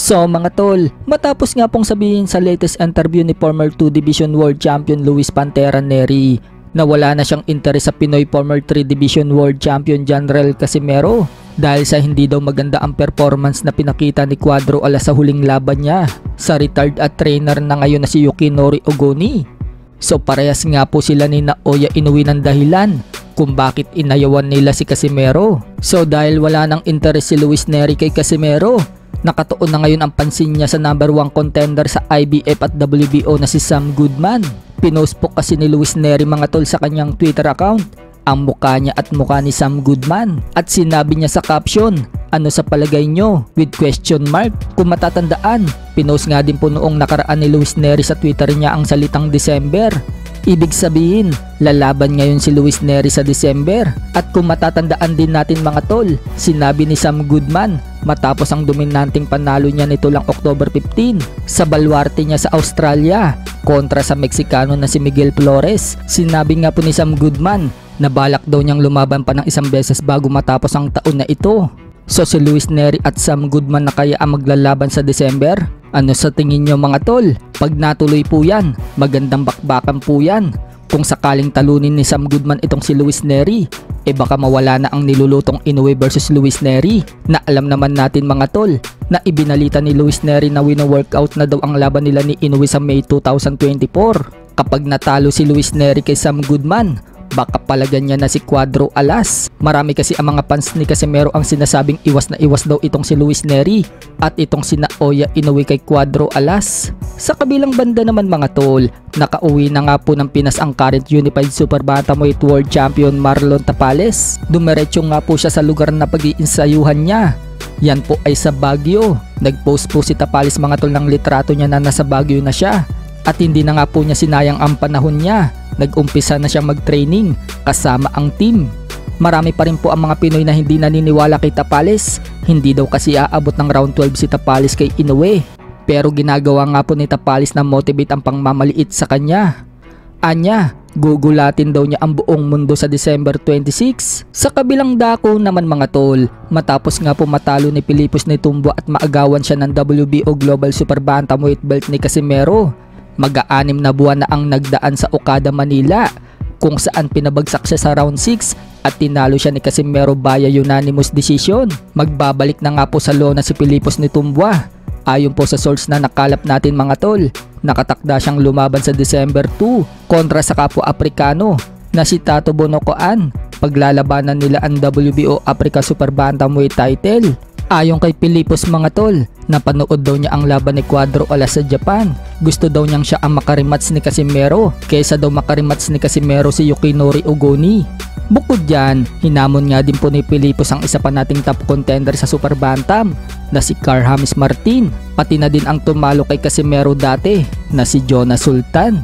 So mga tol, matapos nga pong sabihin sa latest interview ni former 2 Division World Champion Luis Pantera Nery na wala na siyang interes sa Pinoy former 3 Division World Champion Janrel Casimero dahil sa hindi daw maganda ang performance na pinakita ni Cuadro Alas sa huling laban niya sa retired at trainer na ngayon na si Yukinori Ogoni. So parehas nga po sila ni Naoya Inoue ng dahilan kung bakit inayawan nila si Casimero. So dahil wala nang interes si Luis Nery kay Casimero, nakatuon na ngayon ang pansin niya sa number 1 contender sa IBF at WBO na si Sam Goodman. Pinost po kasi ni Luis Nery mga tol sa kanyang Twitter account ang mukha niya at mukha ni Sam Goodman at sinabi niya sa caption, "Ano sa palagay nyo?" with question mark. Kung matatandaan, pinost nga din po noong nakaraan ni Luis Nery sa Twitter niya ang salitang December. Ibig sabihin, lalaban ngayon si Luis Nery sa December. At kung matatandaan din natin mga tol, sinabi ni Sam Goodman matapos ang dominanting panalo niya nito lang October 15 sa baluarte niya sa Australia kontra sa Meksikano na si Miguel Flores. Sinabi nga po ni Sam Goodman na balak daw niyang lumaban pa ng isang beses bago matapos ang taon na ito. So si Luis Nery at Sam Goodman na kaya ang maglalaban sa December? Ano sa tingin nyo mga tol? Pag natuloy po yan, magandang bakbakan po yan. Kung sakaling talunin ni Sam Goodman itong si Luis Nery, baka mawala na ang nilulutong Inoue versus Luis Nery na alam naman natin mga tol na ibinalita ni Luis Nery na wino-workout na daw ang laban nila ni Inoue sa May 2024. Kapag natalo si Luis Nery kay Sam Goodman, baka palagan niya na si Cuadro Alas. Marami kasi ang mga fans ni Casimero ang sinasabing iwas na iwas daw itong si Luis Nery at itong si Naoya Inoue kay Cuadro Alas. Sa kabilang banda naman mga tol, nakauwi na nga po ng Pinas ang current Unified Super Bantamweight World Champion Marlon Tapales. Dumiretso nga po siya sa lugar na pag-iinsayuhan niya. Yan po ay sa Baguio. Nag-post po si Tapales mga tol ng litrato niya na nasa Baguio na siya. At hindi na nga po niya sinayang ang panahon niya. Nag-umpisa na siya mag-training kasama ang team. Marami pa rin po ang mga Pinoy na hindi naniniwala kay Tapales. Hindi daw kasi aabot ng round 12 si Tapales kay Inoue. Pero ginagawa nga po ni Tapales na motivate ang pangmamaliit sa kanya. Anya, gugulatin daw niya ang buong mundo sa December 26. Sa kabilang dako naman mga tol, matapos nga po matalo ni Pilipos Nitumbo at maagawan siya ng WBO Global Super Bantamweight belt ni Casimero, mag-aanim na buwan na ang nagdaan sa Okada, Manila, kung saan pinabagsak siya sa round 6 at tinalo siya ni Casimero via unanimous decision. Magbabalik na nga po sa lona si Pilipos Nitumbo. Ayon po sa source na nakalap natin mga tol, nakatakda siyang lumaban sa December 2 kontra sa kapwa Aprikano na si Tato Bonokoan. Paglalabanan nila ang WBO Africa Super Bantamweight title. Ayon kay Pilipos mga tol, napanood daw niya ang laban ni Cuadro Alas sa Japan. Gusto daw niyang siya ang makarimats ni Casimero kaysa daw makarimats ni Casimero si Yukinori Ogoni. Bukod dyan, hinamon nga din po ni Pilipos ang isa pa nating top contender sa Super Bantam na si Carl James Martin, pati na din ang tumalo kay Casimero dati na si Jonas Sultan.